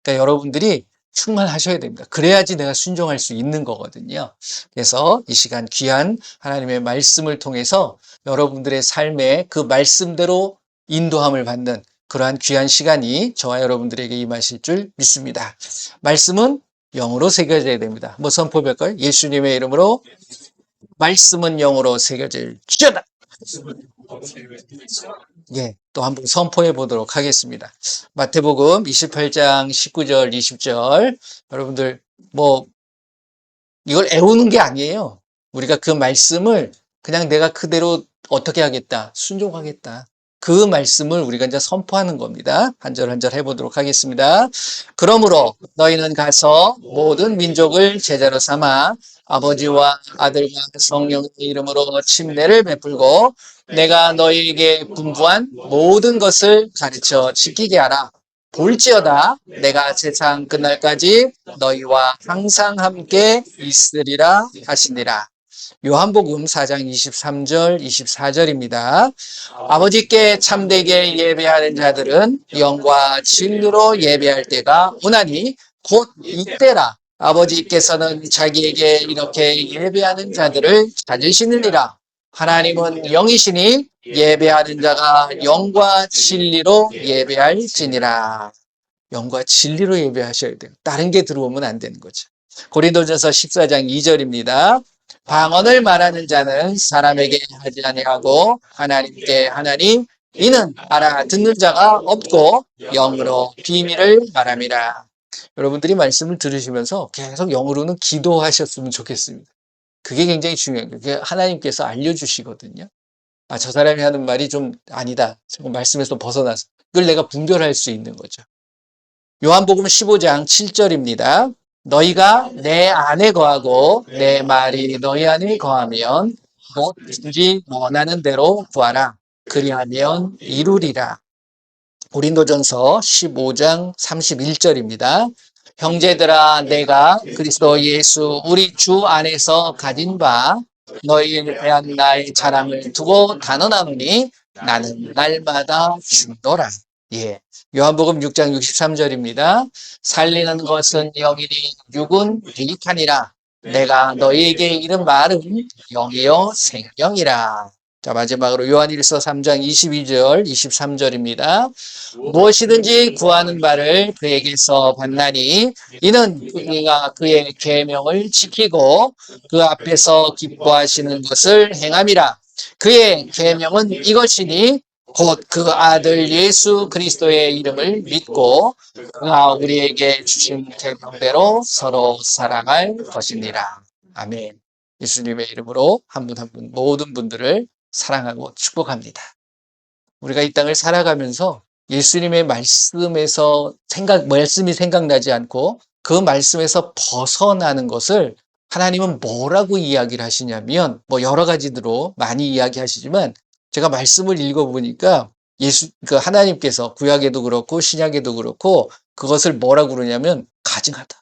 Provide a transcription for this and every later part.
그러니까 여러분들이 충만하셔야 됩니다. 그래야지 내가 순종할 수 있는 거거든요. 그래서 이 시간 귀한 하나님의 말씀을 통해서 여러분들의 삶에 그 말씀대로 인도함을 받는 그러한 귀한 시간이 저와 여러분들에게 임하실 줄 믿습니다. 말씀은 영으로 새겨져야 됩니다. 한번 선포할까요? 예수님의 이름으로 말씀은 영으로 새겨질지어다. 예, 또 한번 선포해 보도록 하겠습니다. 마태복음 28장 19절, 20절. 여러분들, 뭐, 이걸 애우는 게 아니에요. 우리가 그 말씀을 그냥 내가 그대로 어떻게 하겠다, 순종하겠다. 그 말씀을 우리가 이제 선포하는 겁니다. 한 절 한 절 해보도록 하겠습니다. 그러므로 너희는 가서 모든 민족을 제자로 삼아 아버지와 아들과 성령의 이름으로 침례를 베풀고 내가 너희에게 분부한 모든 것을 가르쳐 지키게 하라. 볼지어다 내가 세상 끝날까지 너희와 항상 함께 있으리라 하시니라. 요한복음 4장 23절, 24절입니다. 아버지께 참되게 예배하는 자들은 영과 진리로 예배할 때가 오나니 곧 이때라. 아버지께서는 자기에게 이렇게 예배하는 자들을 찾으시느니라. 하나님은 영이시니 예배하는 자가 영과 진리로 예배할지니라. 영과 진리로 예배하셔야 돼요. 다른 게 들어오면 안 되는 거죠. 고린도전서 14장 2절입니다. 방언을 말하는 자는 사람에게 하지 아니하고 하나님께 하나니 이는 알아듣는 자가 없고 영으로 비밀을 말함이라. 여러분들이 말씀을 들으시면서 계속 영으로는 기도하셨으면 좋겠습니다. 그게 굉장히 중요해요. 그게 하나님께서 알려주시거든요. 아, 저 사람이 하는 말이 좀 아니다. 말씀에서 벗어나서. 그걸 내가 분별할 수 있는 거죠. 요한복음 15장 7절입니다. 너희가 내 안에 거하고 내 말이 너희 안에 거하면 무엇든지 원하는 대로 구하라. 그리하면 이루리라. 고린도전서 15장 31절입니다. 형제들아 내가 그리스도 예수 우리 주 안에서 가진 바 너희에 대한 나의 자랑을 두고 단언하노니 나는 날마다 죽노라. 예. 요한복음 6장 63절입니다. 살리는 것은 영이니 육은 유익하니라. 내가 너희에게 이른 말은 영이요 생명이라. 자, 마지막으로 요한일서 3장 22절, 23절입니다. 무엇이든지 구하는 바를 그에게서 받나니 이는 그가 그의 계명을 지키고 그 앞에서 기뻐하시는 것을 행함이라. 그의 계명은 이것이니 곧 그 아들 예수 그리스도의 이름을 믿고 그가 우리에게 주신 계명대로 서로 사랑할 것이니라. 아멘. 예수님의 이름으로 한 분 한 분 모든 분들을 사랑하고 축복합니다. 우리가 이 땅을 살아가면서 예수님의 말씀에서 말씀이 생각나지 않고 그 말씀에서 벗어나는 것을 하나님은 뭐라고 이야기를 하시냐면, 뭐 여러 가지로 많이 이야기하시지만, 제가 말씀을 읽어보니까 하나님께서 구약에도 그렇고 신약에도 그렇고 그것을 뭐라고 그러냐면, 가증하다.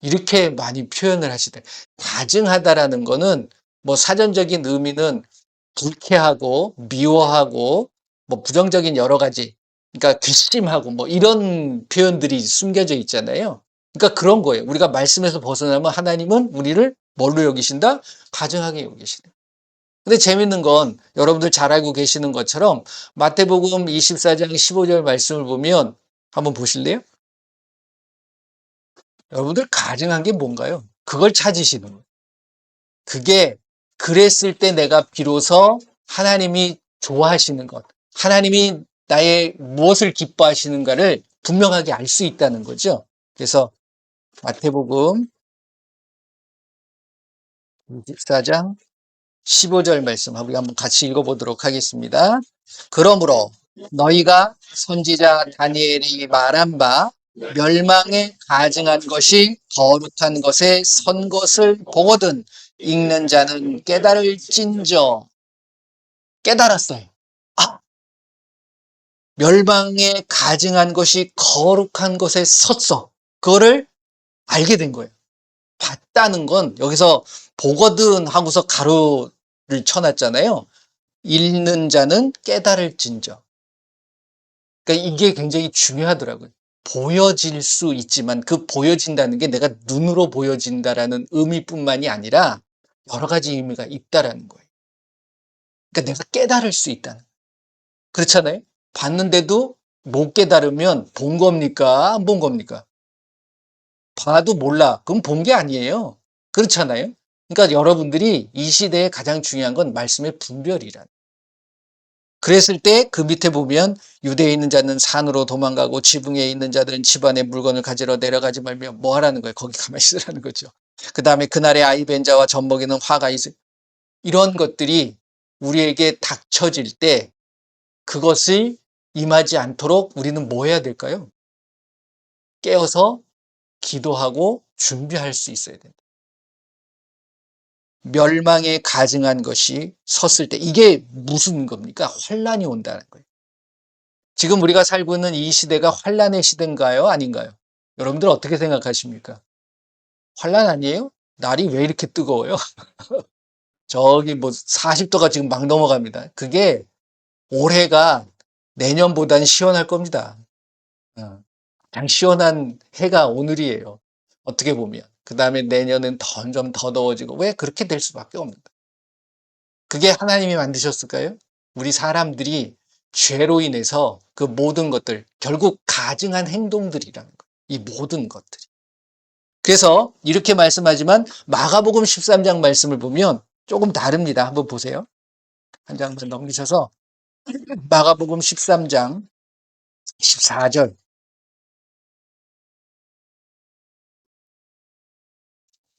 이렇게 많이 표현을 하시대. 가증하다라는 거는 뭐 사전적인 의미는 불쾌하고 미워하고 뭐 부정적인 여러 가지, 그러니까 괘씸하고 뭐 이런 표현들이 숨겨져 있잖아요. 그러니까 그런 거예요. 우리가 말씀에서 벗어나면 하나님은 우리를 뭘로 여기신다? 가증하게 여기신다. 근데 재밌는 건 여러분들 잘 알고 계시는 것처럼 마태복음 24장 15절 말씀을 보면 한번 보실래요? 여러분들 가증한 게 뭔가요? 그걸 찾으시는 거예요. 그게 그랬을 때 내가 비로소 하나님이 좋아하시는 것, 하나님이 나의 무엇을 기뻐하시는가를 분명하게 알 수 있다는 거죠. 그래서 마태복음 24장 15절 말씀 우리 한번 같이 읽어보도록 하겠습니다. 그러므로 너희가 선지자 다니엘이 말한 바 멸망에 가증한 것이 거룩한 것에 선 것을 보거든 읽는 자는 깨달을진저. 깨달았어요. 아, 멸망에 가증한 것이 거룩한 것에 섰어. 그거를 알게 된 거예요. 봤다는 건 여기서 보거든 하고서 가로를 쳐놨잖아요. 읽는 자는 깨달을진저. 그러니까 이게 굉장히 중요하더라고요. 보여질 수 있지만 그 보여진다는 게 내가 눈으로 보여진다라는 의미뿐만이 아니라 여러 가지 의미가 있다라는 거예요. 그러니까 내가 깨달을 수 있다는. 그렇잖아요. 봤는데도 못 깨달으면 본 겁니까? 안 본 겁니까? 봐도 몰라. 그럼 본 게 아니에요. 그렇잖아요. 그러니까 여러분들이 이 시대에 가장 중요한 건 말씀의 분별이란. 그랬을 때 그 밑에 보면 유대에 있는 자는 산으로 도망가고 지붕에 있는 자들은 집안의 물건을 가지러 내려가지 말며 뭐 하라는 거예요? 거기 가만히 있으라는 거죠. 그 다음에 그날의 아이 벤 자와 젖먹이는 화가 있을 이런 것들이 우리에게 닥쳐질 때 그것을 임하지 않도록 우리는 뭐 해야 될까요? 깨어서 기도하고 준비할 수 있어야 된다. 멸망에 가증한 것이 섰을 때 이게 무슨 겁니까? 환란이 온다는 거예요. 지금 우리가 살고 있는 이 시대가 환란의 시대인가요? 아닌가요? 여러분들 어떻게 생각하십니까? 환란 아니에요? 날이 왜 이렇게 뜨거워요? 저기 뭐 40도가 지금 막 넘어갑니다. 그게 올해가 내년보다는 시원할 겁니다. 가장 시원한 해가 오늘이에요. 어떻게 보면. 그 다음에 내년은 점점 더 더워지고 왜 그렇게 될 수밖에 없는 거예요. 그게 하나님이 만드셨을까요? 우리 사람들이 죄로 인해서 그 모든 것들, 결국 가증한 행동들이라는 거예요. 이 모든 것들이. 그래서 이렇게 말씀하지만 마가복음 13장 말씀을 보면 조금 다릅니다. 한번 보세요. 한 장만 넘기셔서 마가복음 13장 14절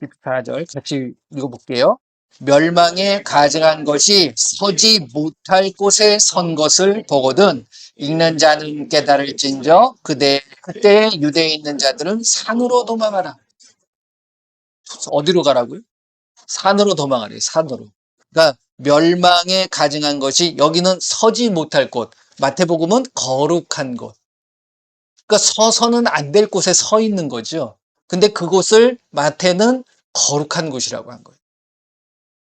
14절 같이 읽어볼게요. 멸망에 가증한 것이 서지 못할 곳에 선 것을 보거든 읽는 자는 깨달을진저 그때 유대에 있는 자들은 산으로 도망하라. 어디로 가라고요? 산으로 도망하래요. 산으로. 그러니까 멸망에 가증한 것이 여기는 서지 못할 곳. 마태복음은 거룩한 곳. 그러니까 서서는 안 될 곳에 서 있는 거죠. 근데 그곳을 마태는 거룩한 곳이라고 한 거예요.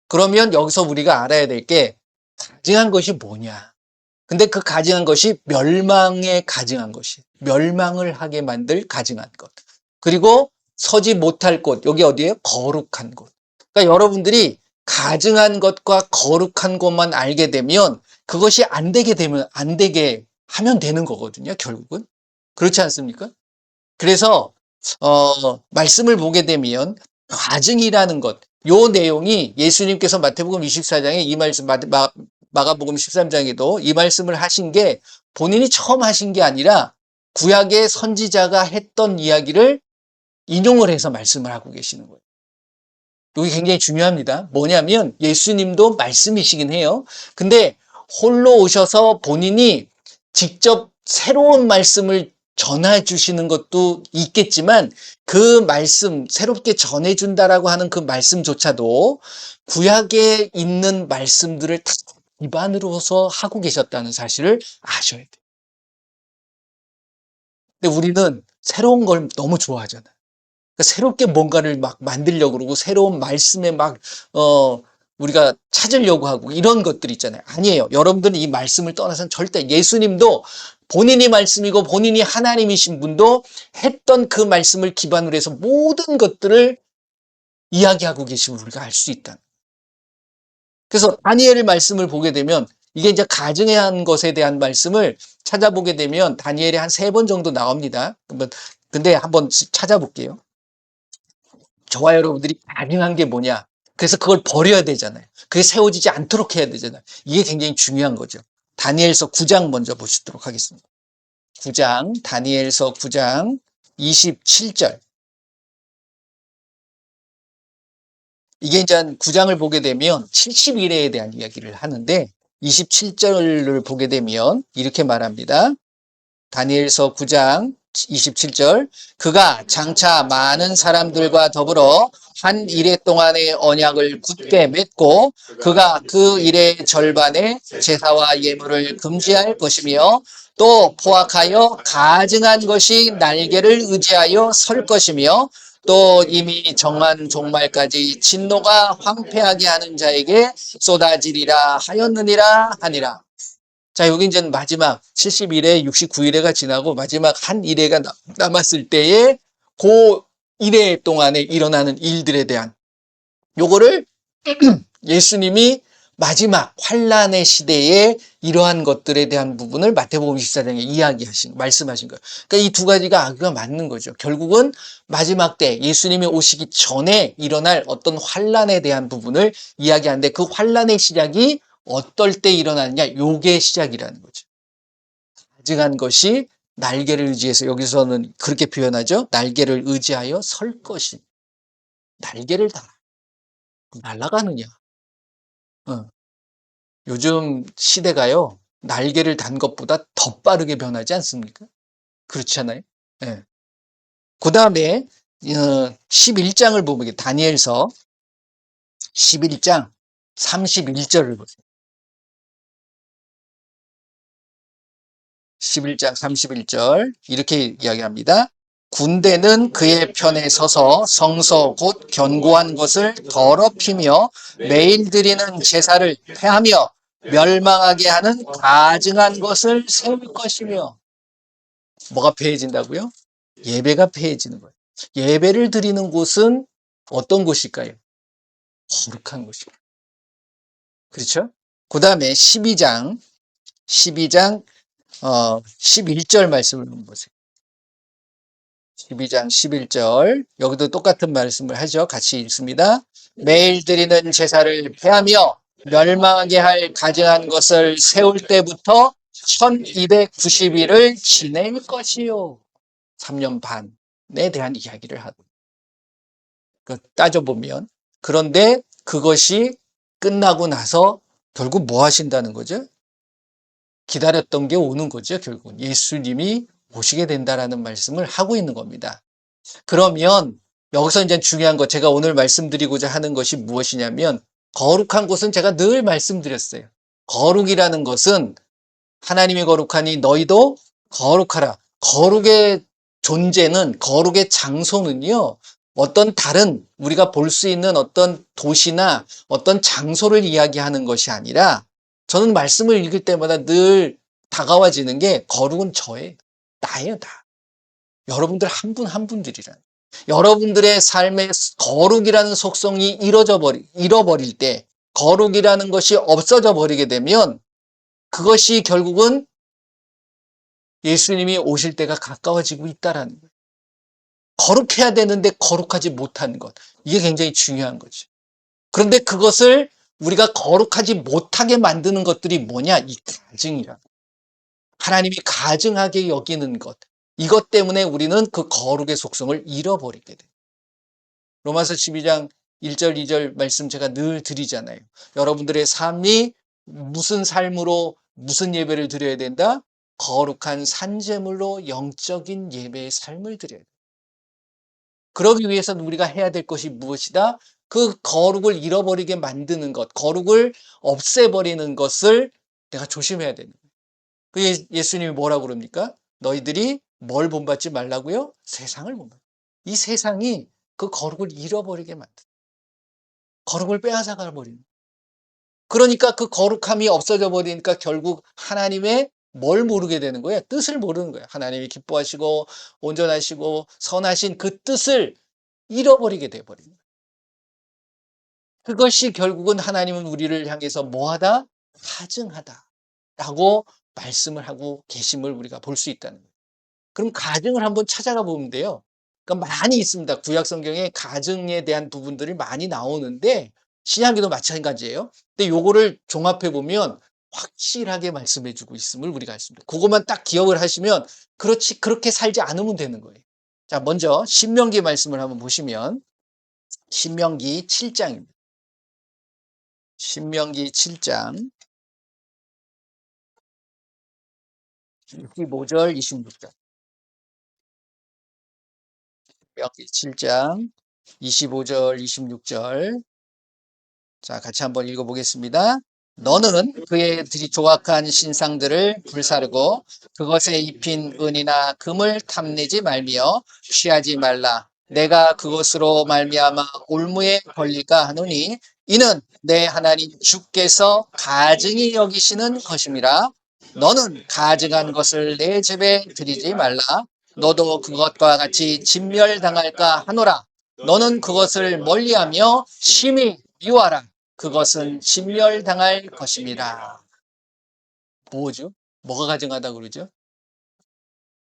그러면 여기서 우리가 알아야 될 게 가증한 것이 뭐냐. 근데 그 가증한 것이 멸망에 가증한 것이 멸망을 하게 만들 가증한 것. 그리고 서지 못할 곳. 여기 어디예요? 거룩한 곳. 그러니까 여러분들이 가증한 것과 거룩한 것만 알게 되면 그것이 안 되게 되면 안 되게 하면 되는 거거든요. 결국은. 그렇지 않습니까? 그래서 말씀을 보게 되면 가증이라는 것, 요 내용이 예수님께서 마태복음 24장에 이 말씀, 마가복음 13장에도 이 말씀을 하신 게 본인이 처음 하신 게 아니라 구약의 선지자가 했던 이야기를 인용을 해서 말씀을 하고 계시는 거예요. 이게 굉장히 중요합니다. 뭐냐면 예수님도 말씀이시긴 해요. 근데 홀로 오셔서 본인이 직접 새로운 말씀을 전해 주시는 것도 있겠지만 그 말씀, 새롭게 전해 준다라고 하는 그 말씀조차도 구약에 있는 말씀들을 다 기반으로서 하고 계셨다는 사실을 아셔야 돼요. 근데 우리는 새로운 걸 너무 좋아하잖아요. 그러니까 새롭게 뭔가를 막 만들려고 그러고 새로운 말씀에 막 우리가 찾으려고 하고 이런 것들 있잖아요. 아니에요. 여러분들은 이 말씀을 떠나서는 절대 예수님도 본인이 말씀이고 본인이 하나님이신 분도 했던 그 말씀을 기반으로 해서 모든 것들을 이야기하고 계심을 우리가 알 수 있다. 그래서 다니엘의 말씀을 보게 되면 이게 이제 가증한 것에 대한 말씀을 찾아보게 되면 다니엘이 한 3번 정도 나옵니다. 근데 한번 찾아볼게요. 저와 여러분들이 가증한 게 뭐냐. 그래서 그걸 버려야 되잖아요. 그게 세워지지 않도록 해야 되잖아요. 이게 굉장히 중요한 거죠. 다니엘서 9장 먼저 보시도록 하겠습니다. 9장, 다니엘서 9장 27절. 이게 이제 9장을 보게 되면 70일에 대한 이야기를 하는데 27절을 보게 되면 이렇게 말합니다. 다니엘서 9장 27절 그가 장차 많은 사람들과 더불어 한 일해 동안의 언약을 굳게 맺고 그가 그 일의 절반에 제사와 예물을 금지할 것이며 또 포악하여 가증한 것이 날개를 의지하여 설 것이며 또 이미 정한 종말까지 진노가 황폐하게 하는 자에게 쏟아지리라 하였느니라 하니라. 자, 여기 이제 마지막 70일에 69일회가 지나고 마지막 한 일회가 남았을 때에 그 일회 동안에 일어나는 일들에 대한 요거를 예수님이 마지막 환란의 시대에 이러한 것들에 대한 부분을 마태복음 24장에 말씀하신 거예요. 그러니까 이 두 가지가 아그가 맞는 거죠. 결국은 마지막 때 예수님이 오시기 전에 일어날 어떤 환란에 대한 부분을 이야기하는데 그 환란의 시작이 어떨 때 일어나느냐? 요게 시작이라는 거죠. 가증한 것이 날개를 의지해서 여기서는 그렇게 표현하죠. 날개를 의지하여 설 것이 날개를 달아 날아가느냐? 어. 요즘 시대가요, 날개를 단 것보다 더 빠르게 변하지 않습니까? 그렇지 않아요? 예. 그 다음에, 11장을 보면, 다니엘서 11장 31절을 보세요. 11장 31절, 이렇게 이야기합니다. 군대는 그의 편에 서서 성서 곧 견고한 것을 더럽히며 매일 드리는 제사를 폐하며 멸망하게 하는 가증한 것을 세울 것이며 뭐가 폐해진다고요? 예배가 폐해지는 거예요. 예배를 드리는 곳은 어떤 곳일까요? 거룩한 곳이에요. 그렇죠? 그 다음에 12장 11절 말씀을 보세요. 12장 11절 여기도 똑같은 말씀을 하죠. 같이 읽습니다. 매일 드리는 제사를 폐하며 멸망하게 할 가증한 것을 세울 때부터 1290일을 지낼 것이요. 3년 반에 대한 이야기를 하고 따져보면 그런데 그것이 끝나고 나서 결국 뭐 하신다는 거죠? 기다렸던 게 오는 거죠. 결국 예수님이 오시게 된다라는 말씀을 하고 있는 겁니다. 그러면 여기서 이제 중요한 거 제가 오늘 말씀드리고자 하는 것이 무엇이냐면 거룩한 곳은 제가 늘 말씀드렸어요. 거룩이라는 것은 하나님이 거룩하니 너희도 거룩하라. 거룩의 존재는 거룩의 장소는요. 어떤 다른 우리가 볼 수 있는 어떤 도시나 어떤 장소를 이야기하는 것이 아니라 저는 말씀을 읽을 때마다 늘 다가와지는 게 거룩은 저예요. 나예요, 나. 여러분들 한 분 한 분들이란. 여러분들의 삶의 거룩이라는 속성이 잃어버릴 때 거룩이라는 것이 없어져 버리게 되면 그것이 결국은 예수님이 오실 때가 가까워지고 있다라는 거예요. 거룩해야 되는데 거룩하지 못하는 것. 이게 굉장히 중요한 거죠. 그런데 그것을 우리가 거룩하지 못하게 만드는 것들이 뭐냐? 이 가증이라. 하나님이 가증하게 여기는 것. 이것 때문에 우리는 그 거룩의 속성을 잃어버리게 돼요. 로마서 12장 1절, 2절 말씀 제가 늘 드리잖아요. 여러분들의 삶이 무슨 삶으로 무슨 예배를 드려야 된다? 거룩한 산제물로 영적인 예배의 삶을 드려야 돼요. 그러기 위해서는 우리가 해야 될 것이 무엇이다? 그 거룩을 잃어버리게 만드는 것, 거룩을 없애버리는 것을 내가 조심해야 되는 거예요. 그 예수님이 뭐라고 그럽니까? 너희들이 뭘 본받지 말라고요? 세상을 본받. 이 세상이 그 거룩을 잃어버리게 만든, 거룩을 빼앗아가 버리는. 그러니까 그 거룩함이 없어져 버리니까 결국 하나님의 뭘 모르게 되는 거예요? 뜻을 모르는 거예요. 하나님이 기뻐하시고 온전하시고 선하신 그 뜻을 잃어버리게 돼 버리는 거예요. 그것이 결국은 하나님은 우리를 향해서 뭐하다? 가증하다라고 말씀을 하고 계심을 우리가 볼 수 있다는 거예요. 그럼 가증을 한번 찾아가 보면 돼요. 그러니까 많이 있습니다. 구약 성경에 가증에 대한 부분들이 많이 나오는데 신약에도 마찬가지예요. 근데 요거를 종합해 보면 확실하게 말씀해 주고 있음을 우리가 알습니다. 그것만 딱 기억을 하시면 그렇지 그렇게 살지 않으면 되는 거예요. 자, 먼저 신명기 말씀을 한번 보시면 신명기 7장입니다. 신명기 7장 25절 26절. 신명기 7장 25절 26절. 자, 같이 한번 읽어보겠습니다. 너는 그의 조각한 신상들을 불사르고 그것에 입힌 은이나 금을 탐내지 말며 취하지 말라. 내가 그것으로 말미암아 올무에 걸릴까 하노니 이는 내 하나님 주께서 가증히 여기시는 것임이라. 너는 가증한 것을 내 집에 들이지 말라. 너도 그것과 같이 진멸당할까 하노라. 너는 그것을 멀리하며 심히 미워하라. 그것은 진멸당할 것입니다. 뭐죠? 뭐가 가증하다 그러죠?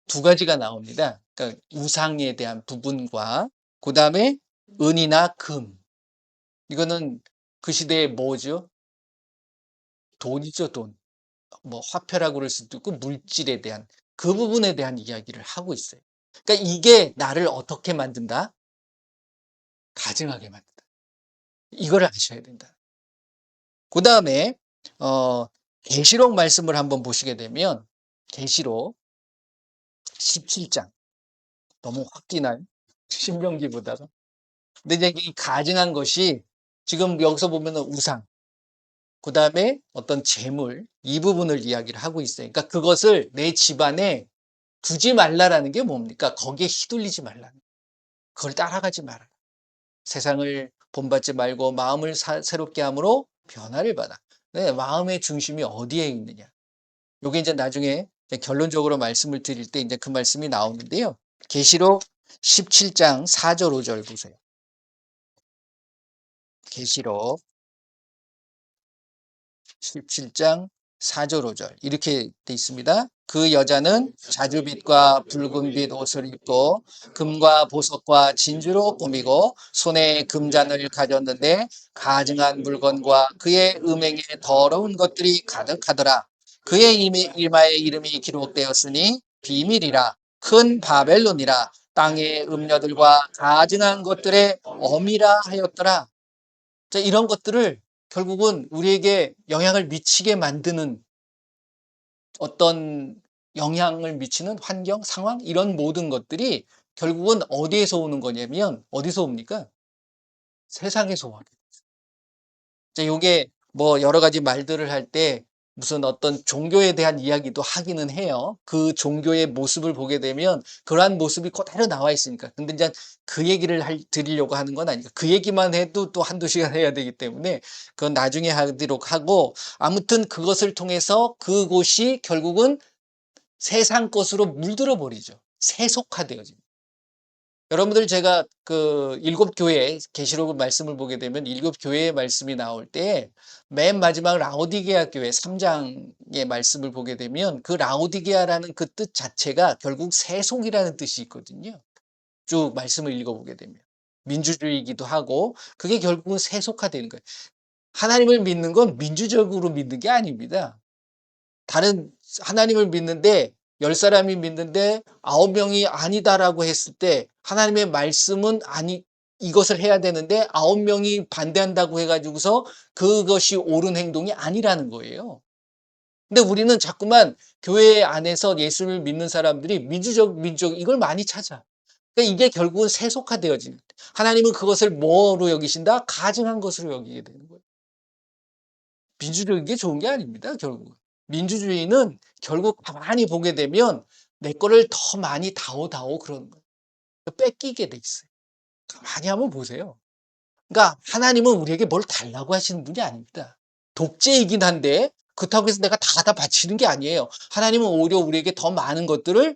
두 가지가 나옵니다. 그러니까 우상에 대한 부분과 그 다음에 은이나 금. 이거는 그 시대에 뭐죠? 돈이죠, 돈. 뭐 화폐라고 그럴 수도 있고 물질에 대한 그 부분에 대한 이야기를 하고 있어요. 그러니까 이게 나를 어떻게 만든다? 가증하게 만든다. 이걸 아셔야 된다. 그 다음에 계시록 말씀을 한번 보시게 되면 계시록 17장 너무 확 기나요? 신명기보다가. 근데 이제 이 가증한 것이 지금 여기서 보면은 우상, 그 다음에 어떤 재물 이 부분을 이야기를 하고 있어요. 그러니까 그것을 내 집안에 두지 말라라는 게 뭡니까? 거기에 휘둘리지 말라는. 그걸 따라가지 마라. 세상을 본받지 말고 마음을 새롭게 함으로 변화를 받아. 네, 마음의 중심이 어디에 있느냐. 요게 이제 나중에 이제 결론적으로 말씀을 드릴 때 이제 그 말씀이 나오는데요. 계시록 17장 4절 5절 보세요. 계시록 17장 4절 5절 이렇게 돼 있습니다. 그 여자는 자주빛과 붉은빛 옷을 입고 금과 보석과 진주로 꾸미고 손에 금잔을 가졌는데 가증한 물건과 그의 음행에 더러운 것들이 가득하더라. 그의 이마에 이름이 기록되었으니 비밀이라 큰 바벨론이라 땅의 음녀들과 가증한 것들의 어미라 하였더라. 자, 이런 것들을 결국은 우리에게 영향을 미치게 만드는 어떤 영향을 미치는 환경, 상황, 이런 모든 것들이 결국은 어디에서 오는 거냐면, 어디서 옵니까? 세상에서 와요. 자, 요게 뭐 여러 가지 말들을 할 때 무슨 어떤 종교에 대한 이야기도 하기는 해요. 그 종교의 모습을 보게 되면 그러한 모습이 그대로 나와 있으니까. 근데 이제 그 얘기를 드리려고 하는 건 아니니까. 그 얘기만 해도 또 한두 시간 해야 되기 때문에 그건 나중에 하도록 하고 아무튼 그것을 통해서 그곳이 결국은 세상 것으로 물들어 버리죠. 세속화되어집니다. 여러분들 제가 그 일곱 교회 계시록 말씀을 보게 되면 일곱 교회의 말씀이 나올 때 맨 마지막 라오디게아 교회 3장의 말씀을 보게 되면 그 라오디게아라는 그 뜻 자체가 결국 세속이라는 뜻이 있거든요. 쭉 말씀을 읽어보게 되면 민주주의이기도 하고 그게 결국은 세속화되는 거예요. 하나님을 믿는 건 민주적으로 믿는 게 아닙니다. 다른 하나님을 믿는데 10사람이 믿는데 9명이 아니다라고 했을 때 하나님의 말씀은 아니 이것을 해야 되는데 9명이 반대한다고 해 가지고서 그것이 옳은 행동이 아니라는 거예요. 근데 우리는 자꾸만 교회 안에서 예수를 믿는 사람들이 민주적 이걸 많이 찾아. 그러니까 이게 결국은 세속화되어지는 하나님은 그것을 뭐로 여기신다? 가증한 것으로 여기게 되는 거예요. 민주적인 게 좋은 게 아닙니다, 결국은. 민주주의는 결국 가만히 보게 되면 내 거를 더 많이 다오다오 그러는 거예요. 뺏기게 돼 있어요. 가만히 한번 보세요. 그러니까 하나님은 우리에게 뭘 달라고 하시는 분이 아닙니다. 독재이긴 한데 그렇다고 해서 내가 다 바치는 게 아니에요. 하나님은 오히려 우리에게 더 많은 것들을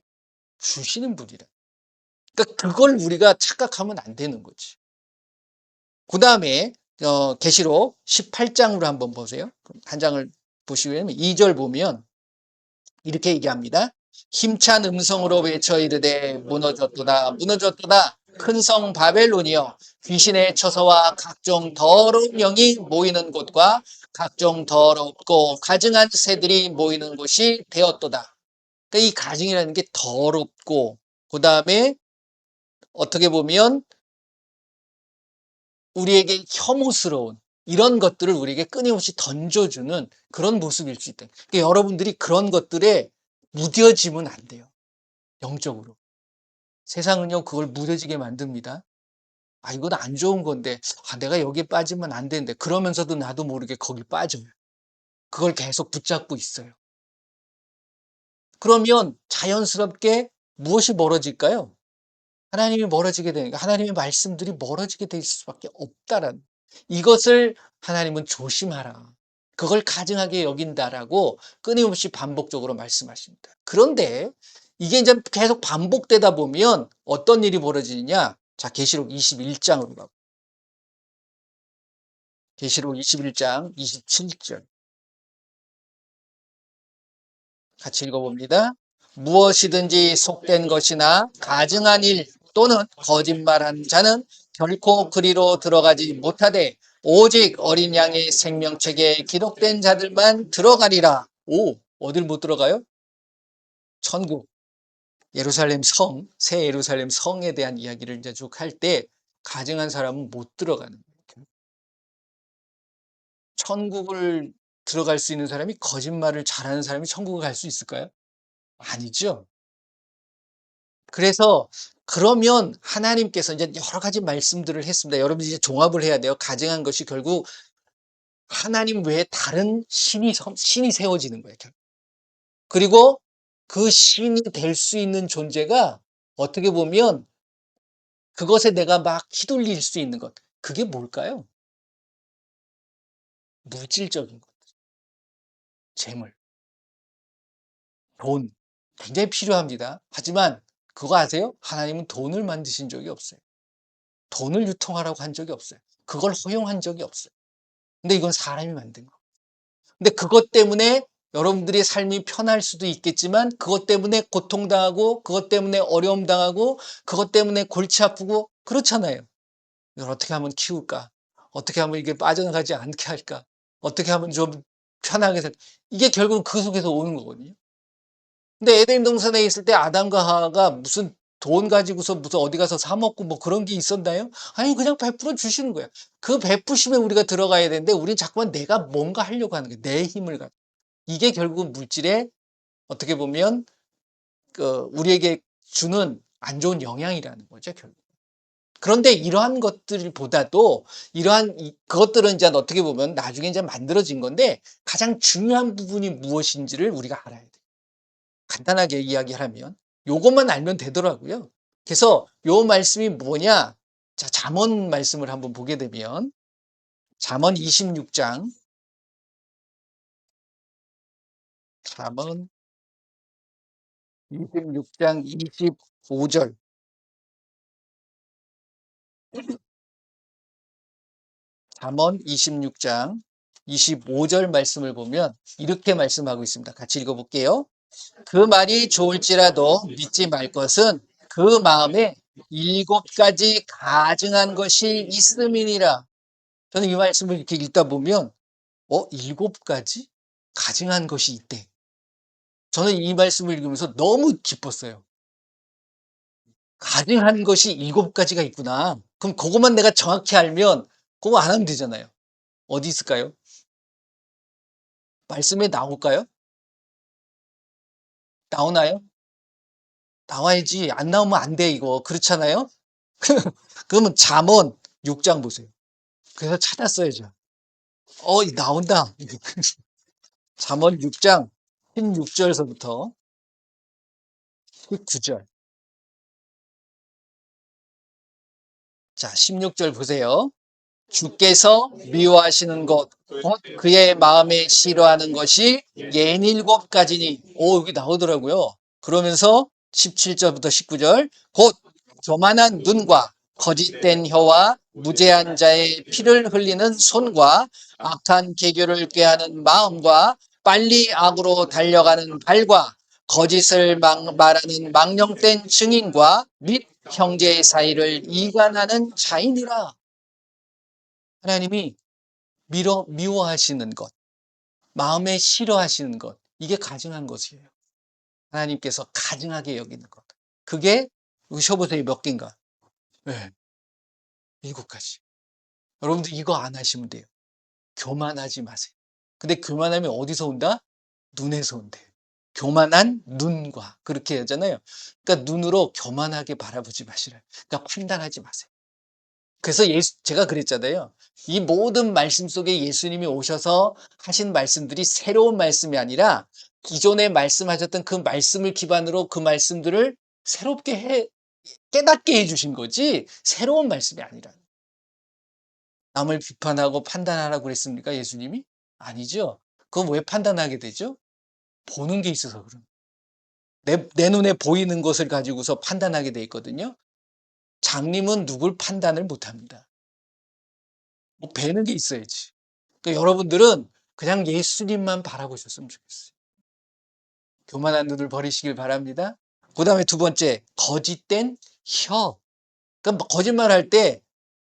주시는 분이다. 그러니까 그걸 우리가 착각하면 안 되는 거지. 그 다음에 계시록 18장으로 한번 보세요. 한 장을 보시면 2절 보면 이렇게 얘기합니다. 힘찬 음성으로 외쳐 이르되 무너졌도다 무너졌도다 큰 성 바벨론이여 귀신의 처소와 각종 더러운 영이 모이는 곳과 각종 더럽고 가증한 새들이 모이는 곳이 되었도다. 그러니까 이 가증이라는 게 더럽고 그 다음에 어떻게 보면 우리에게 혐오스러운 이런 것들을 우리에게 끊임없이 던져주는 그런 모습일 수 있다. 그러니까 여러분들이 그런 것들에 무뎌지면 안 돼요. 영적으로. 세상은요, 그걸 무뎌지게 만듭니다. 아, 이건 안 좋은 건데, 아, 내가 여기에 빠지면 안 되는데, 그러면서도 나도 모르게 거기 빠져요. 그걸 계속 붙잡고 있어요. 그러면 자연스럽게 무엇이 멀어질까요? 하나님이 멀어지게 되니까 하나님의 말씀들이 멀어지게 될 수밖에 없다라는 이것을 하나님은 조심하라. 그걸 가증하게 여긴다라고 끊임없이 반복적으로 말씀하십니다. 그런데 이게 이제 계속 반복되다 보면 어떤 일이 벌어지느냐? 자, 계시록 21장으로 가. 계시록 21장 27절. 같이 읽어봅니다. 무엇이든지 속된 것이나 가증한 일 또는 거짓말한 자는 결코 그리로 들어가지 못하되 오직 어린 양의 생명책에 기록된 자들만 들어가리라. 오, 어딜 못 들어가요? 천국, 예루살렘 성, 새 예루살렘 성에 대한 이야기를 이제 쭉 할 때 가증한 사람은 못 들어가는 거예요. 천국을 들어갈 수 있는 사람이 거짓말을 잘하는 사람이 천국을 갈 수 있을까요? 아니죠. 그래서 그러면 하나님께서 이제 여러 가지 말씀들을 했습니다. 여러분 이제 종합을 해야 돼요. 가증한 것이 결국 하나님 외에 다른 신이 세워지는 거예요. 그리고 그 신이 될 수 있는 존재가 어떻게 보면 그것에 내가 막 휘둘릴 수 있는 것. 그게 뭘까요? 물질적인 것, 재물, 돈. 굉장히 필요합니다. 하지만 그거 아세요? 하나님은 돈을 만드신 적이 없어요. 돈을 유통하라고 한 적이 없어요. 그걸 허용한 적이 없어요. 근데 이건 사람이 만든 거. 근데 그것 때문에 여러분들의 삶이 편할 수도 있겠지만 그것 때문에 고통당하고 그것 때문에 어려움 당하고 그것 때문에 골치 아프고 그렇잖아요. 이걸 어떻게 하면 키울까? 어떻게 하면 이게 빠져나가지 않게 할까? 어떻게 하면 좀 편하게 살 이게 결국은 그 속에서 오는 거거든요. 근데 에덴 동산에 있을 때 아담과 하와가 무슨 돈 가지고서 무슨 어디 가서 사 먹고 뭐 그런 게 있었나요? 아니 그냥 베풀어 주시는 거야. 그 베푸심에 우리가 들어가야 되는데 우리는 자꾸만 내가 뭔가 하려고 하는 거야. 내 힘을 가. 이게 결국은 물질의 어떻게 보면 우리에게 주는 안 좋은 영향이라는 거죠, 결국. 그런데 이러한 것들보다도 이러한 그것들은 이제 어떻게 보면 나중에 이제 만들어진 건데 가장 중요한 부분이 무엇인지를 우리가 알아야 돼요. 간단하게 이야기하면 요것만 알면 되더라고요. 그래서 요 말씀이 뭐냐? 자, 잠언 말씀을 한번 보게 되면 잠언 26장 잠언 26장 25절 잠언 26장 25절 말씀을 보면 이렇게 말씀하고 있습니다. 같이 읽어볼게요. 그 말이 좋을지라도 믿지 말 것은 그 마음에 7가지 가증한 것이 있음이니라. 저는 이 말씀을 이렇게 읽다 보면 7가지 가증한 것이 있대. 저는 이 말씀을 읽으면서 너무 기뻤어요. 가증한 것이 7가지가 있구나. 그럼 그것만 내가 정확히 알면 그거 안 하면 되잖아요. 어디 있을까요? 말씀에 나올까요? 나오나요? 나와야지. 안 나오면 안 돼, 이거. 그렇잖아요? 그러면 잠언 6장 보세요. 그래서 찾았어야죠. 나온다. 잠언 6장 16절서부터 19절. 자, 16절 보세요. 주께서 미워하시는 것, 곧 그의 마음에 싫어하는 것이 67가지니. 여기 나오더라고요. 그러면서 17절부터 19절, 곧 교만한 눈과 거짓된 혀와 무죄한 자의 피를 흘리는 손과 악한 계교를 꾀하는 마음과 빨리 악으로 달려가는 발과 거짓을 말하는 망령된 증인과 및 형제의 사이를 이간하는 자이니라. 하나님이 미워하시는 것, 마음에 싫어하시는 것, 이게 가증한 것이에요. 하나님께서 가증하게 여기는 것. 그게 으셔보세요. 몇 개인가? 네, 7가지. 여러분들 이거 안 하시면 돼요. 교만하지 마세요. 근데 교만하면 어디서 온다? 눈에서 온대요. 교만한 눈과 그렇게 하잖아요. 그러니까 눈으로 교만하게 바라보지 마시라. 그러니까 판단하지 마세요. 그래서 제가 그랬잖아요. 이 모든 말씀 속에 예수님이 오셔서 하신 말씀들이 새로운 말씀이 아니라 기존에 말씀하셨던 그 말씀을 기반으로 그 말씀들을 새롭게 깨닫게 해주신 거지 새로운 말씀이 아니라. 남을 비판하고 판단하라고 그랬습니까? 예수님이? 아니죠. 그건 왜 판단하게 되죠? 보는 게 있어서 그런 내 눈에 보이는 것을 가지고서 판단하게 돼 있거든요. 장님은 누굴 판단을 못 합니다. 뭐 뵈는 게 있어야지. 그러니까 여러분들은 그냥 예수님만 바라보셨으면 좋겠어요. 교만한 눈을 버리시길 바랍니다. 그다음에 두 번째, 거짓된 혀. 그러니까 뭐 거짓말할 때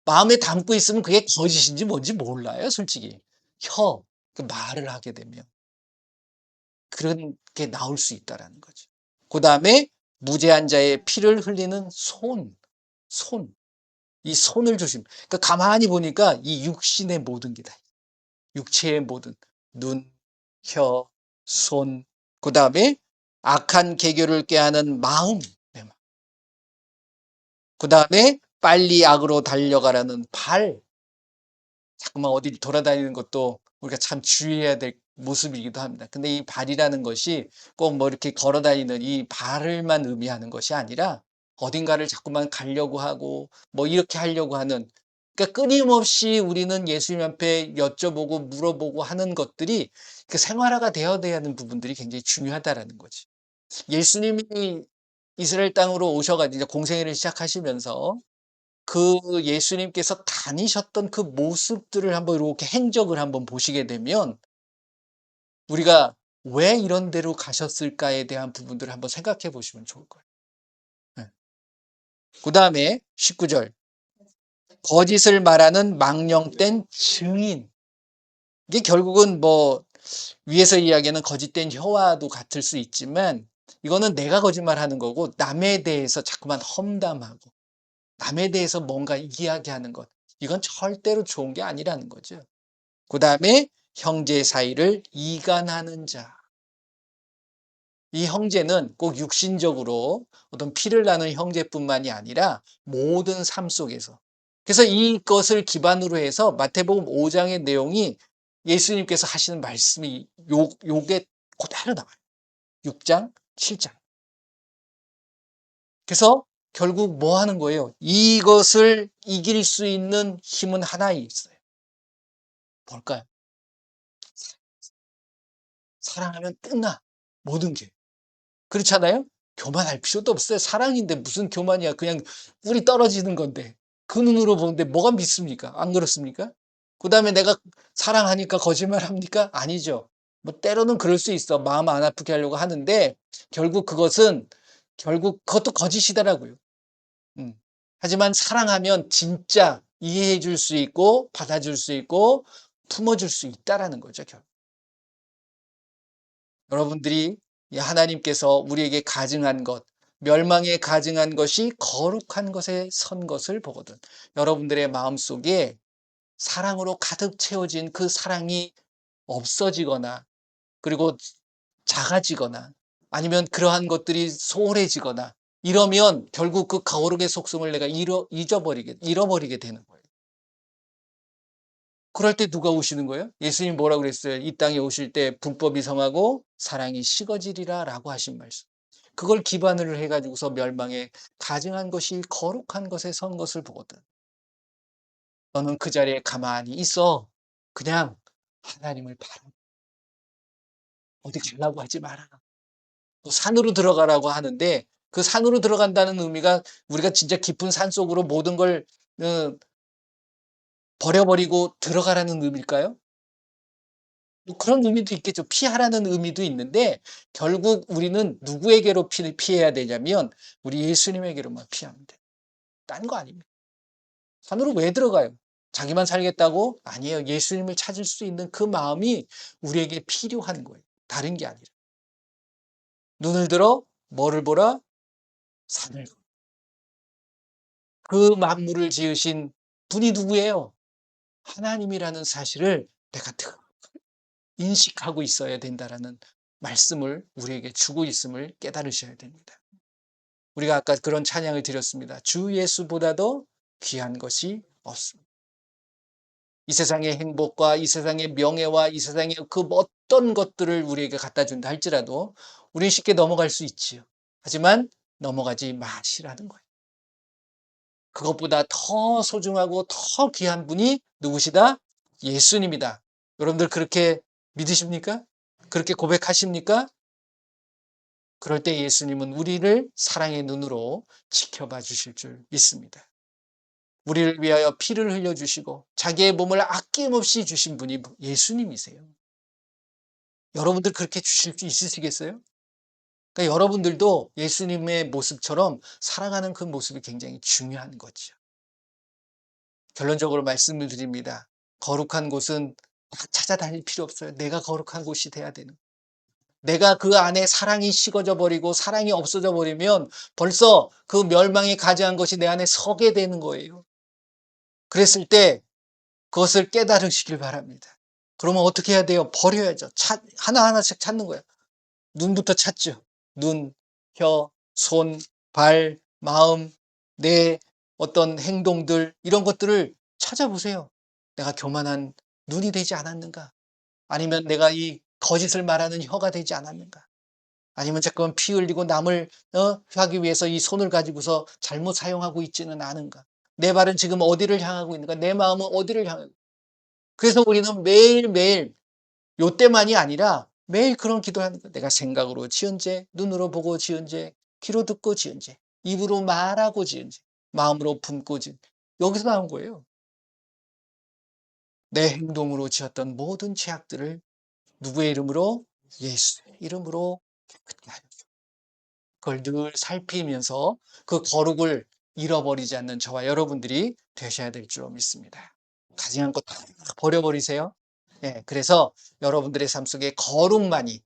마음에 담고 있으면 그게 거짓인지 뭔지 몰라요, 솔직히. 혀, 그 말을 하게 되면 그런 게 나올 수 있다라는 거죠. 그다음에 무죄한 자의 피를 흘리는 손, 손. 이 손을 조심. 그러니까 가만히 보니까 이 육신의 모든 게 다, 육체의 모든 눈, 혀, 손, 그다음에 악한 계교를 꾀하는 마음, 내 마음. 그다음에 빨리 악으로 달려가라는 발. 자꾸만 어디 돌아다니는 것도 우리가 참 주의해야 될 모습이기도 합니다. 근데 이 발이라는 것이 꼭 뭐 이렇게 걸어 다니는 이 발을만 의미하는 것이 아니라 어딘가를 자꾸만 가려고 하고 뭐 이렇게 하려고 하는, 그러니까 끊임없이 우리는 예수님 앞에 여쭤보고 물어보고 하는 것들이 그 생활화가 되어야 하는 부분들이 굉장히 중요하다라는 거지. 예수님이 이스라엘 땅으로 오셔가지고 이제 공생애를 시작하시면서 그 예수님께서 다니셨던 그 모습들을 한번 이렇게 행적을 한번 보시게 되면 우리가 왜 이런 데로 가셨을까에 대한 부분들을 한번 생각해 보시면 좋을 거예요. 네. 그다음에 19절. 거짓을 말하는 망령된 증인. 이게 결국은 뭐 위에서 이야기하는 거짓된 혀와도 같을 수 있지만 이거는 내가 거짓말하는 거고 남에 대해서 자꾸만 험담하고 남에 대해서 뭔가 이야기하는 것. 이건 절대로 좋은 게 아니라는 거죠. 그다음에 형제 사이를 이간하는 자. 이 형제는 꼭 육신적으로 어떤 피를 나눈 형제뿐만이 아니라 모든 삶 속에서. 그래서 이것을 기반으로 해서 마태복음 5장의 내용이 예수님께서 하시는 말씀이 요게 그대로 나와요. 6장, 7장. 그래서 결국 뭐 하는 거예요? 이것을 이길 수 있는 힘은 하나에 있어요. 뭘까요? 사랑하면 끝나. 모든 게. 그렇잖아요? 교만할 필요도 없어요. 사랑인데 무슨 교만이야. 그냥 뿔이 떨어지는 건데. 그 눈으로 보는데 뭐가 믿습니까? 안 그렇습니까? 그다음에 내가 사랑하니까 거짓말합니까? 아니죠. 뭐 때로는 그럴 수 있어. 마음 안 아프게 하려고 하는데 결국 그것은 결국 그것도 거짓이더라고요. 음. 하지만 사랑하면 진짜 이해해 줄 수 있고 받아줄 수 있고 품어줄 수 있다라는 거죠. 여러분들이 이 하나님께서 우리에게 가증한 것, 멸망에 가증한 것이 거룩한 것에 선 것을 보거든. 여러분들의 마음속에 사랑으로 가득 채워진 그 사랑이 없어지거나 그리고 작아지거나 아니면 그러한 것들이 소홀해지거나 이러면 결국 그 거룩의 속성을 내가 잃어버리게 되는 거예요. 그럴 때 누가 오시는 거예요? 예수님 뭐라고 그랬어요? 이 땅에 오실 때 불법이 성하고 사랑이 식어지리라 라고 하신 말씀. 그걸 기반으로 해가지고서 멸망에 가증한 것이 거룩한 것에 선 것을 보거든. 너는 그 자리에 가만히 있어. 그냥 하나님을 바라. 어디 가려고 하지 마라. 또 산으로 들어가라고 하는데 그 산으로 들어간다는 의미가 우리가 진짜 깊은 산 속으로 모든 걸 어, 버려버리고 들어가라는 의미일까요? 뭐 그런 의미도 있겠죠. 피하라는 의미도 있는데 결국 우리는 누구에게로 피해야 되냐면 우리 예수님에게로만 피하면 돼. 딴 거 아닙니다. 산으로 왜 들어가요? 자기만 살겠다고? 아니에요. 예수님을 찾을 수 있는 그 마음이 우리에게 필요한 거예요. 다른 게 아니라. 눈을 들어 뭐를 보라? 산을. 그 만물을 지으신 분이 누구예요? 하나님이라는 사실을 내가 인식하고 있어야 된다라는 말씀을 우리에게 주고 있음을 깨달으셔야 됩니다. 우리가 아까 그런 찬양을 드렸습니다. 주 예수보다도 귀한 것이 없습니다. 이 세상의 행복과 이 세상의 명예와 이 세상의 그 어떤 것들을 우리에게 갖다 준다 할지라도 우리는 쉽게 넘어갈 수 있지요. 하지만 넘어가지 마시라는 거예요. 그것보다 더 소중하고 더 귀한 분이 누구시다? 예수님이다. 여러분들 그렇게 믿으십니까? 그렇게 고백하십니까? 그럴 때 예수님은 우리를 사랑의 눈으로 지켜봐 주실 줄 믿습니다. 우리를 위하여 피를 흘려주시고 자기의 몸을 아낌없이 주신 분이 예수님이세요. 여러분들 그렇게 주실 수 있으시겠어요? 그러니까 여러분들도 예수님의 모습처럼 살아가는 그 모습이 굉장히 중요한 거죠. 결론적으로 말씀을 드립니다. 거룩한 곳은 다 찾아다닐 필요 없어요. 내가 거룩한 곳이 돼야 되는. 내가 그 안에 사랑이 식어져 버리고 사랑이 없어져 버리면 벌써 그 멸망이 가져간 것이 내 안에 서게 되는 거예요. 그랬을 때 그것을 깨달으시길 바랍니다. 그러면 어떻게 해야 돼요? 버려야죠. 하나하나씩 찾는 거예요. 눈부터 찾죠. 눈, 혀, 손, 발, 마음, 내 어떤 행동들, 이런 것들을 찾아보세요. 내가 교만한 눈이 되지 않았는가? 아니면 내가 이 거짓을 말하는 혀가 되지 않았는가? 아니면 자꾸만 피 흘리고 남을 하기 위해서 이 손을 가지고서 잘못 사용하고 있지는 않은가? 내 발은 지금 어디를 향하고 있는가? 내 마음은 어디를 향하고. 그래서 우리는 매일매일 요때만이 아니라 매일 그런 기도하는 거예요. 내가 생각으로 지은 죄, 눈으로 보고 지은 죄, 귀로 듣고 지은 죄, 입으로 말하고 지은 죄, 마음으로 품고 지은 죄. 여기서 나온 거예요. 내 행동으로 지었던 모든 죄악들을 누구의 이름으로? 예수의 이름으로 깨끗게 하여 주옵소서. 그걸 늘 살피면서 그 거룩을 잃어버리지 않는 저와 여러분들이 되셔야 될 줄 믿습니다. 가증한 것 다 버려버리세요. 예, 그래서 여러분들의 삶 속에 거룩만이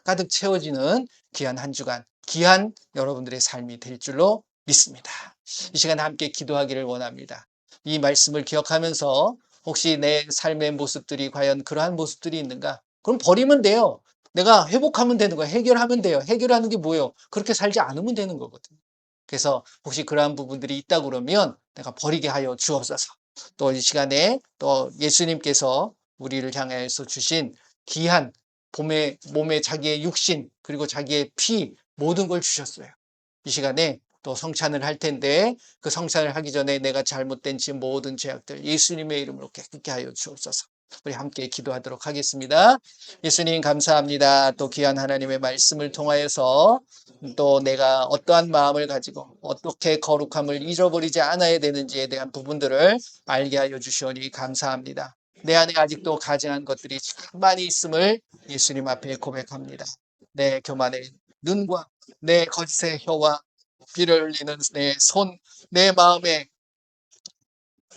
가득 채워지는 귀한 한 주간, 귀한 여러분들의 삶이 될 줄로 믿습니다. 이 시간 함께 기도하기를 원합니다. 이 말씀을 기억하면서 혹시 내 삶의 모습들이 과연 그러한 모습들이 있는가? 그럼 버리면 돼요. 내가 회복하면 되는 거예요. 해결하면 돼요. 해결하는 게 뭐예요? 그렇게 살지 않으면 되는 거거든요. 그래서 혹시 그러한 부분들이 있다 그러면 내가 버리게 하여 주옵소서. 또 이 시간에 또 예수님께서 우리를 향해서 주신 귀한 몸에 자기의 육신 그리고 자기의 피 모든 걸 주셨어요. 이 시간에 또 성찬을 할 텐데 그 성찬을 하기 전에 내가 잘못된 지 모든 죄악들 예수님의 이름으로 깨끗게 하여 주옵소서. 우리 함께 기도하도록 하겠습니다. 예수님 감사합니다. 또 귀한 하나님의 말씀을 통하여서 또 내가 어떠한 마음을 가지고 어떻게 거룩함을 잃어버리지 않아야 되는지에 대한 부분들을 알게 하여 주시오니 감사합니다. 내 안에 아직도 가증한 것들이 참 많이 있음을 예수님 앞에 고백합니다. 내 교만의 눈과 내 거짓의 혀와 피를 흘리는 내 손, 내 마음에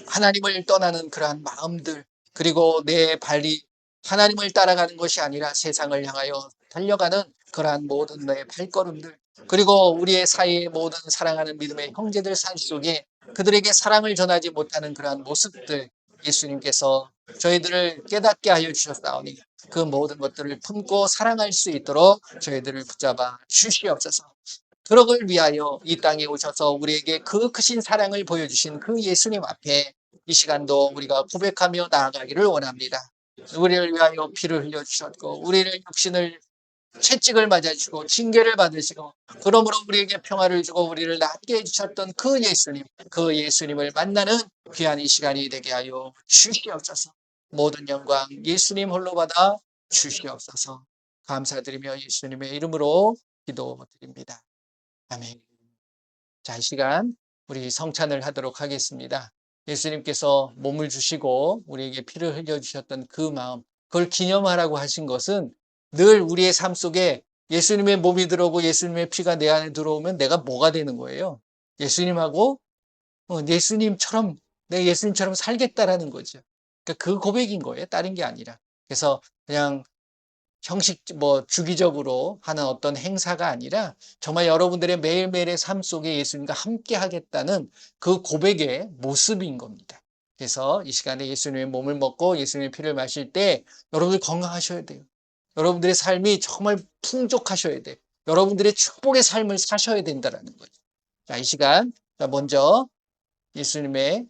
하나님을 떠나는 그러한 마음들, 그리고 내 발이 하나님을 따라가는 것이 아니라 세상을 향하여 달려가는 그러한 모든 내 발걸음들, 그리고 우리의 사이의 모든 사랑하는 믿음의 형제들 사이 속에 그들에게 사랑을 전하지 못하는 그러한 모습들, 예수님께서 저희들을 깨닫게 하여 주셨사오니 그 모든 것들을 품고 사랑할 수 있도록 저희들을 붙잡아 주시옵소서. 그러걸 위하여 이 땅에 오셔서 우리에게 그 크신 사랑을 보여주신 그 예수님 앞에 이 시간도 우리가 고백하며 나아가기를 원합니다. 우리를 위하여 피를 흘려주셨고 우리를 육신을 채찍을 맞아주시고 징계를 받으시고 그러므로 우리에게 평화를 주고 우리를 낫게 해주셨던 그 예수님, 그 예수님을 만나는 귀한 이 시간이 되게 하여 주시옵소서. 모든 영광 예수님 홀로 받아 주시옵소서. 감사드리며 예수님의 이름으로 기도드립니다. 아멘. 자, 이 시간 우리 성찬을 하도록 하겠습니다. 예수님께서 몸을 주시고 우리에게 피를 흘려주셨던 그 마음, 그걸 기념하라고 하신 것은 늘 우리의 삶 속에 예수님의 몸이 들어오고 예수님의 피가 내 안에 들어오면 내가 뭐가 되는 거예요? 예수님하고 예수님처럼, 내가 예수님처럼 살겠다라는 거죠. 그러니까 그 고백인 거예요. 다른 게 아니라. 그래서 그냥 형식 주기적으로 하는 어떤 행사가 아니라 정말 여러분들의 매일매일의 삶 속에 예수님과 함께 하겠다는 그 고백의 모습인 겁니다. 그래서 이 시간에 예수님의 몸을 먹고 예수님의 피를 마실 때 여러분들 건강하셔야 돼요. 여러분들의 삶이 정말 풍족하셔야 돼요. 여러분들의 축복의 삶을 사셔야 된다는 거죠. 자, 이 시간 먼저 예수님의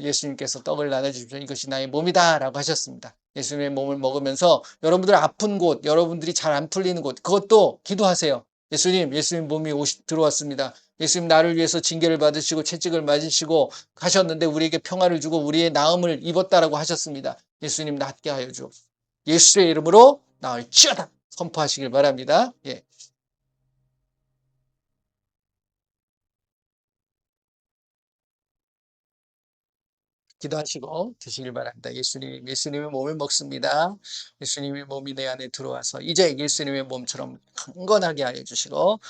예수님께서 떡을 나눠주시면 이것이 나의 몸이다라고 하셨습니다. 예수님의 몸을 먹으면서 여러분들 아픈 곳, 여러분들이 잘 안 풀리는 곳, 그것도 기도하세요. 예수님 몸이 들어왔습니다. 예수님 나를 위해서 징계를 받으시고 채찍을 맞으시고 가셨는데 우리에게 평화를 주고 우리의 나음을 입었다라고 하셨습니다. 예수님 낫게 하여 주옵소서. 예수의 이름으로 나을지어다 선포하시길 바랍니다. 예. 기도하시고 드시길 바랍니다. 예수님의 몸을 먹습니다. 예수님의 몸이 내 안에 들어와서 이제 예수님의 몸처럼 강건하게 하여 주시고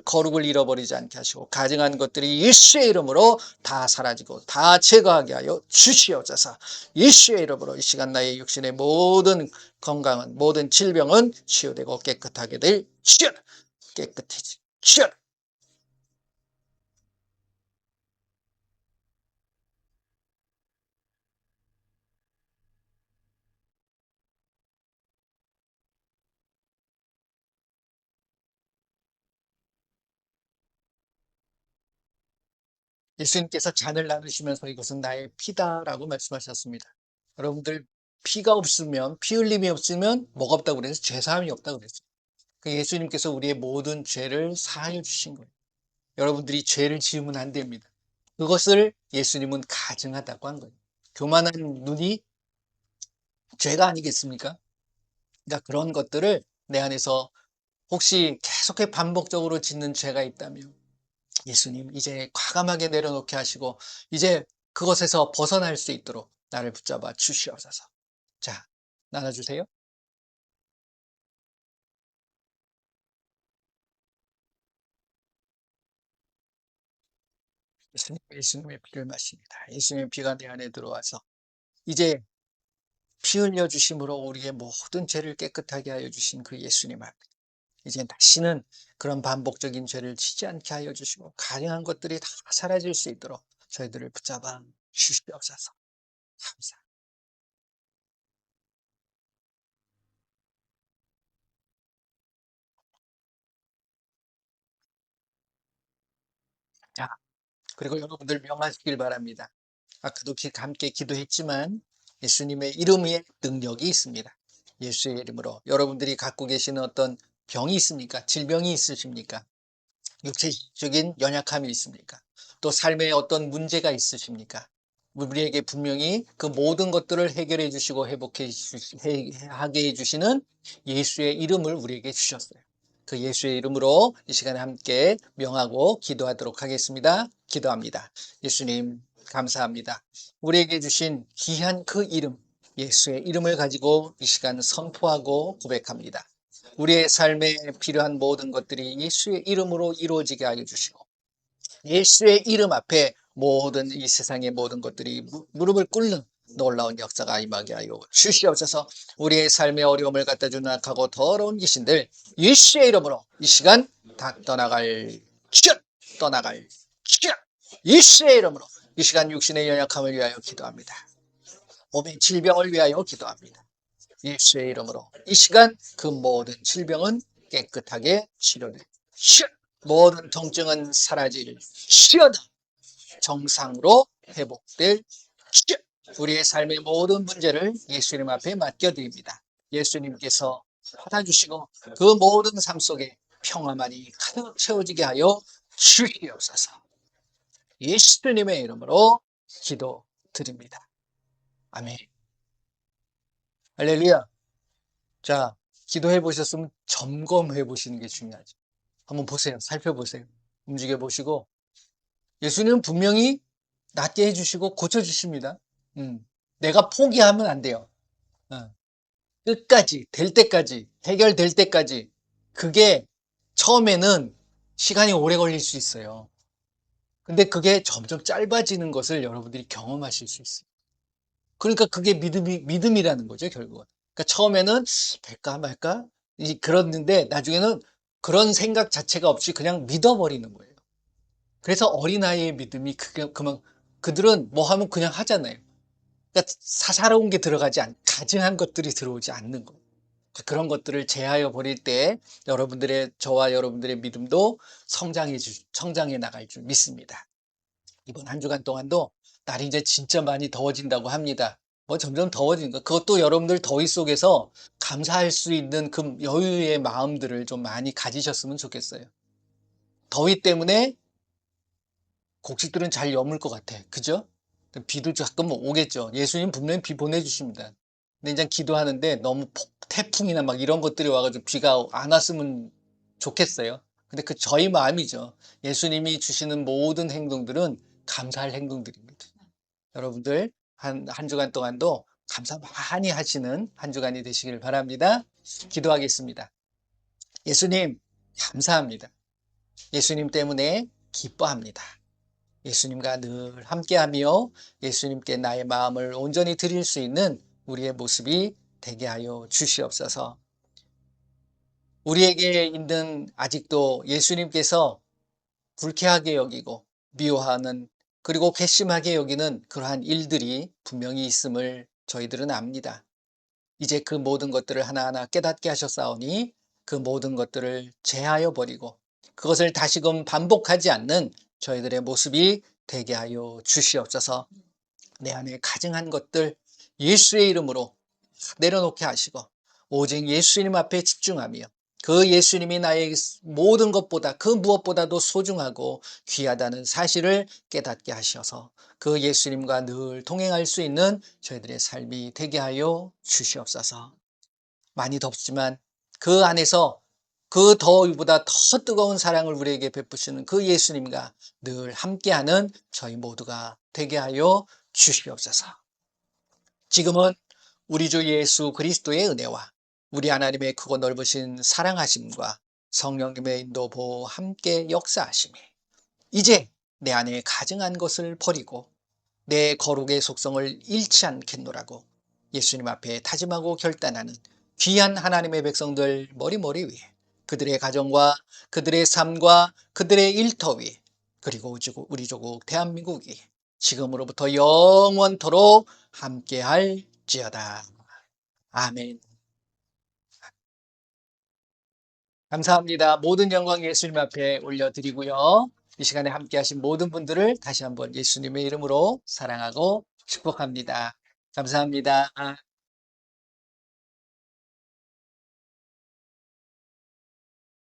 거룩을 잃어버리지 않게 하시고 가증한 것들이 예수의 이름으로 다 사라지고 다 제거하게 하여 주시옵소서. 예수의 이름으로 이 시간 나의 육신의 모든 건강은 모든 질병은 치유되고 깨끗하게 될 주여 깨끗해지 주여. 예수님께서 잔을 나누시면서 이것은 나의 피다라고 말씀하셨습니다. 여러분들 피가 없으면 피 흘림이 없으면 뭐가 없다고 그래서 죄사함이 없다고 그랬어요. 그 예수님께서 우리의 모든 죄를 사하여 주신 거예요. 여러분들이 죄를 지으면 안 됩니다. 그것을 예수님은 가증하다고 한 거예요. 교만한 눈이 죄가 아니겠습니까? 그러니까 그런 것들을 내 안에서 혹시 계속해 반복적으로 짓는 죄가 있다면 예수님 이제 과감하게 내려놓게 하시고 이제 그것에서 벗어날 수 있도록 나를 붙잡아 주시옵소서. 자, 나눠주세요. 예수님의 피를 마십니다. 예수님의 피가 내 안에 들어와서 이제 피 흘려 주심으로 우리의 모든 죄를 깨끗하게 하여 주신 그 예수님 앞에 이제 다시는 그런 반복적인 죄를 지지 않게 하여 주시고 가능한 것들이 다 사라질 수 있도록 저희들을 붙잡아 주시옵소서. 감사합니다. 자, 그리고 여러분들 명하시길 바랍니다. 아까도 함께 기도했지만 예수님의 이름에 능력이 있습니다. 예수의 이름으로 여러분들이 갖고 계시는 어떤 병이 있습니까? 질병이 있으십니까? 육체적인 연약함이 있습니까? 또 삶에 어떤 문제가 있으십니까? 우리에게 분명히 그 모든 것들을 해결해 주시고 하게 해 주시는 예수의 이름을 우리에게 주셨어요. 그 예수의 이름으로 이 시간에 함께 명하고 기도하도록 하겠습니다. 기도합니다. 예수님, 감사합니다. 우리에게 주신 귀한 그 이름, 예수의 이름을 가지고 이 시간 선포하고 고백합니다. 우리의 삶에 필요한 모든 것들이 예수의 이름으로 이루어지게 하여 주시고 예수의 이름 앞에 모든 이 세상의 모든 것들이 무릎을 꿇는 놀라운 역사가 임하게 하여 주시옵소서. 우리의 삶의 어려움을 갖다 주는 악하고 더러운 귀신들 예수의 이름으로 이 시간 다 떠나갈 주여 떠나갈 주여 예수의 이름으로 이 시간 육신의 연약함을 위하여 기도합니다. 몸의 질병을 위하여 기도합니다. 예수의 이름으로 이 시간 그 모든 질병은 깨끗하게 치료될 시어 모든 통증은 사라질 시어다 정상으로 회복될 시어 우리의 삶의 모든 문제를 예수님 앞에 맡겨드립니다. 예수님께서 받아주시고 그 모든 삶 속에 평화만이 가득 채워지게 하여 주시옵소서. 예수님의 이름으로 기도드립니다. 아멘. 할렐루야. 자, 기도해 보셨으면 점검해 보시는 게 중요하죠. 한번 보세요. 살펴보세요. 움직여 보시고 예수님은 분명히 낫게 해주시고 고쳐주십니다. 내가 포기하면 안 돼요. 어, 끝까지, 될 때까지, 해결될 때까지. 그게 처음에는 시간이 오래 걸릴 수 있어요. 근데 그게 점점 짧아지는 것을 여러분들이 경험하실 수 있어요. 그러니까 그게 믿음이라는 거죠, 결국은. 그러니까 처음에는 될까 말까? 그랬는데 나중에는 그런 생각 자체가 없이 그냥 믿어버리는 거예요. 그래서 어린아이의 믿음이 그들은 뭐 하면 그냥 하잖아요. 그러니까 사사로운 게 가증한 것들이 들어오지 않는 거예요. 그런 것들을 제하여 버릴 때 저와 여러분들의 믿음도 성장해 나갈 줄 믿습니다. 이번 한 주간 동안도 날이 이제 진짜 많이 더워진다고 합니다. 뭐 점점 더워지는 거. 그것도 여러분들 더위 속에서 감사할 수 있는 그 여유의 마음들을 좀 많이 가지셨으면 좋겠어요. 더위 때문에 곡식들은 잘 여물 것 같아. 그죠? 비도 가끔 오겠죠. 예수님 분명히 비 보내주십니다. 근데 이제 기도하는데 너무 태풍이나 막 이런 것들이 와가지고 비가 안 왔으면 좋겠어요. 근데 그 저희 마음이죠. 예수님이 주시는 모든 행동들은 감사할 행동들입니다. 여러분들 한 주간 동안도 감사 많이 하시는 한 주간이 되시길 바랍니다. 기도하겠습니다. 예수님, 감사합니다. 예수님 때문에 기뻐합니다. 예수님과 늘 함께하며 예수님께 나의 마음을 온전히 드릴 수 있는 우리의 모습이 되게 하여 주시옵소서. 우리에게 있는 아직도 예수님께서 불쾌하게 여기고 미워하는 그리고 괘씸하게 여기는 그러한 일들이 분명히 있음을 저희들은 압니다. 이제 그 모든 것들을 하나하나 깨닫게 하셨사오니 그 모든 것들을 제하여 버리고 그것을 다시금 반복하지 않는 저희들의 모습이 되게 하여 주시옵소서. 내 안에 가증한 것들 예수의 이름으로 내려놓게 하시고 오직 예수님 앞에 집중하며 그 예수님이 나의 모든 것보다 그 무엇보다도 소중하고 귀하다는 사실을 깨닫게 하셔서 그 예수님과 늘 동행할 수 있는 저희들의 삶이 되게 하여 주시옵소서. 많이 덥지만 그 안에서 그 더위보다 더 뜨거운 사랑을 우리에게 베푸시는 그 예수님과 늘 함께하는 저희 모두가 되게 하여 주시옵소서. 지금은 우리 주 예수 그리스도의 은혜와 우리 하나님의 크고 넓으신 사랑하심과 성령님의 인도 보호 함께 역사하심이 이제 내 안에 가증한 것을 버리고 내 거룩의 속성을 잃지 않겠노라고 예수님 앞에 다짐하고 결단하는 귀한 하나님의 백성들 머리머리 위에 그들의 가정과 그들의 삶과 그들의 일터 위에 그리고 우리 조국 대한민국이 지금으로부터 영원토록 함께할지어다. 아멘. 감사합니다. 모든 영광 예수님 앞에 올려드리고요. 이 시간에 함께하신 모든 분들을 다시 한번 예수님의 이름으로 사랑하고 축복합니다. 감사합니다.